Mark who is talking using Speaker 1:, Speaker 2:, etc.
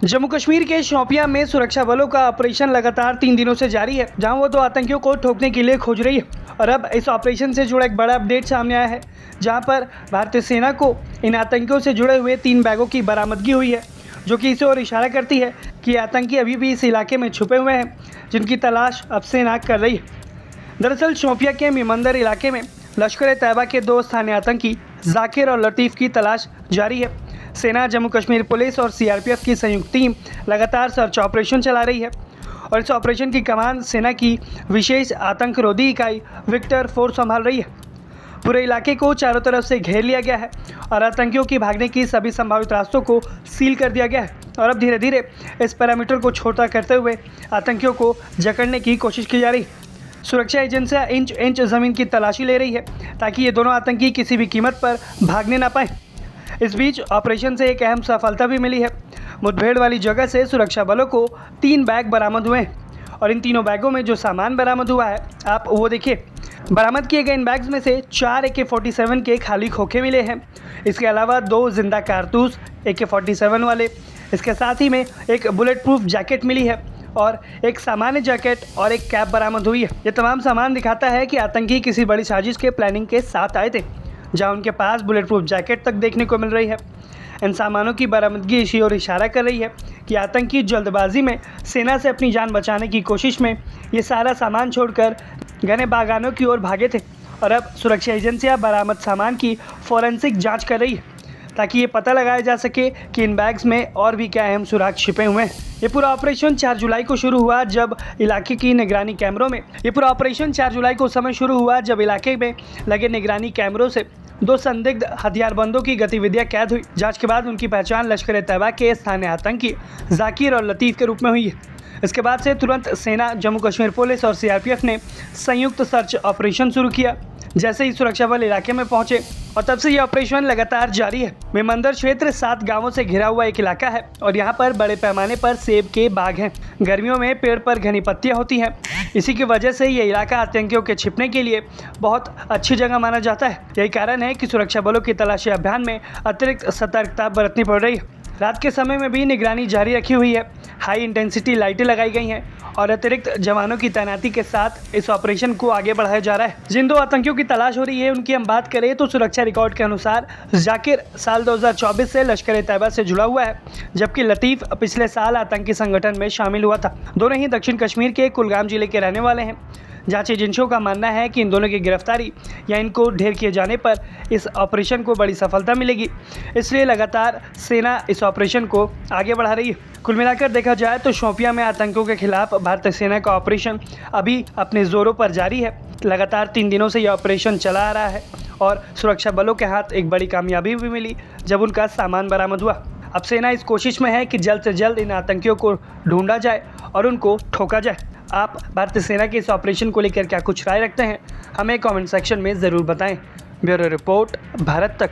Speaker 1: जम्मू कश्मीर के शोपियां में सुरक्षा बलों का ऑपरेशन लगातार 3 दिनों से जारी है, जहां वो 2 आतंकियों को ठोकने के लिए खोज रही है। और अब इस ऑपरेशन से जुड़ा एक बड़ा अपडेट सामने आया है, जहां पर भारतीय सेना को इन आतंकियों से जुड़े हुए 3 बैगों की बरामदगी हुई है, जो कि इसे और इशारा करती है कि आतंकी अभी भी इस इलाके में छुपे हुए हैं, जिनकी तलाश अब सेना कर रही है। दरअसल शोपियां के मीमंदर इलाके में लश्कर-ए-तैयबा के 2 स्थानीय आतंकी जाकिर और लतीफ़ की तलाश जारी है। सेना, जम्मू कश्मीर पुलिस और सीआरपीएफ की संयुक्त टीम लगातार सर्च ऑपरेशन चला रही है और इस ऑपरेशन की कमान सेना की विशेष आतंकरोधी इकाई विक्टर फोर्स संभाल रही है। पूरे इलाके को चारों तरफ से घेर लिया गया है और आतंकियों की भागने की सभी संभावित रास्तों को सील कर दिया गया है और अब धीरे धीरे इस पैरामीटर को छोटा करते हुए आतंकियों को जकड़ने की कोशिश की जा रही है। सुरक्षा एजेंसियां इंच इंच ज़मीन की तलाशी ले रही है ताकि ये दोनों आतंकी किसी भी कीमत पर भागने ना पाएं। इस बीच ऑपरेशन से एक अहम सफलता भी मिली है। मुठभेड़ वाली जगह से सुरक्षा बलों को 3 बैग बरामद हुए हैं और इन तीनों बैगों में जो सामान बरामद हुआ है आप वो देखिए। बरामद किए गए इन बैग्स में से 4 AK-47 के खाली खोखे मिले हैं। इसके अलावा 2 जिंदा कारतूस AK-47 वाले, इसके साथ ही में एक बुलेट प्रूफ जैकेट मिली है और एक सामान्य जैकेट और एक कैप बरामद हुई है। ये तमाम सामान दिखाता है कि आतंकी किसी बड़ी साजिश के प्लानिंग के साथ आए थे, जहां उनके पास बुलेट प्रूफ जैकेट तक देखने को मिल रही है। इन सामानों की बरामदगी इसी ओर इशारा कर रही है कि आतंकी जल्दबाजी में सेना से अपनी जान बचाने की कोशिश में ये सारा सामान छोड़कर घने बागानों की ओर भागे थे और अब सुरक्षा एजेंसियां बरामद सामान की फॉरेंसिक जांच कर रही है ताकि ये पता लगाया जा सके कि इन बैग्स में और भी क्या अहम सुराग छिपे हुए हैं। ये पूरा ऑपरेशन 4 जुलाई को शुरू हुआ जब इलाके की निगरानी कैमरों में इलाके में लगे निगरानी कैमरों से 2 संदिग्ध हथियारबंदों की गतिविधियां कैद हुई। जांच के बाद उनकी पहचान लश्कर-ए-तैयबा के स्थानीय आतंकी जाकिर और लतीफ़ के रूप में हुई है। इसके बाद से तुरंत सेना, जम्मू कश्मीर पुलिस और सीआरपीएफ ने संयुक्त सर्च ऑपरेशन शुरू किया। जैसे ही सुरक्षा बल इलाके में पहुंचे और तब से ये ऑपरेशन लगातार जारी है। मीमंदर क्षेत्र 7 गांवों से घिरा हुआ एक इलाका है और यहाँ पर बड़े पैमाने पर सेब के बाग हैं। गर्मियों में पेड़ पर घनी पत्तियां होती हैं, इसी की वजह से ये इलाका आतंकियों के छिपने के लिए बहुत अच्छी जगह माना जाता है। यही कारण है कि सुरक्षा बलों की तलाशी अभियान में अतिरिक्त सतर्कता बरतनी पड़ रही है। रात के समय में भी निगरानी जारी रखी हुई है। हाई इंटेंसिटी लाइटें लगाई गई हैं और अतिरिक्त जवानों की तैनाती के साथ इस ऑपरेशन को आगे बढ़ाया जा रहा है। जिन 2 आतंकियों की तलाश हो रही है उनकी हम बात करें तो सुरक्षा रिकॉर्ड के अनुसार जाकिर साल 2024 से लश्कर-ए-तैयबा से जुड़ा हुआ है, जबकि लतीफ़ पिछले साल आतंकी संगठन में शामिल हुआ था। दोनों ही दक्षिण कश्मीर के कुलगाम जिले के रहने वाले हैं। जांच एजेंसियों का मानना है कि इन दोनों की गिरफ्तारी या इनको ढेर किए जाने पर इस ऑपरेशन को बड़ी सफलता मिलेगी, इसलिए लगातार सेना इस ऑपरेशन को आगे बढ़ा रही है। कुल मिलाकर देखा जाए तो शोपियां में आतंकियों के खिलाफ भारतीय सेना का ऑपरेशन अभी अपने जोरों पर जारी है। लगातार 3 दिनों से यह ऑपरेशन चला आ रहा है और सुरक्षा बलों के हाथ एक बड़ी कामयाबी भी मिली जब उनका सामान बरामद हुआ। अब सेना इस कोशिश में है कि जल्द से जल्द इन आतंकियों को ढूंढा जाए और उनको ठोका जाए। आप भारतीय सेना के इस ऑपरेशन को लेकर क्या कुछ राय रखते हैं, हमें कमेंट सेक्शन में ज़रूर बताएं। ब्यूरो रिपोर्ट, भारत तक।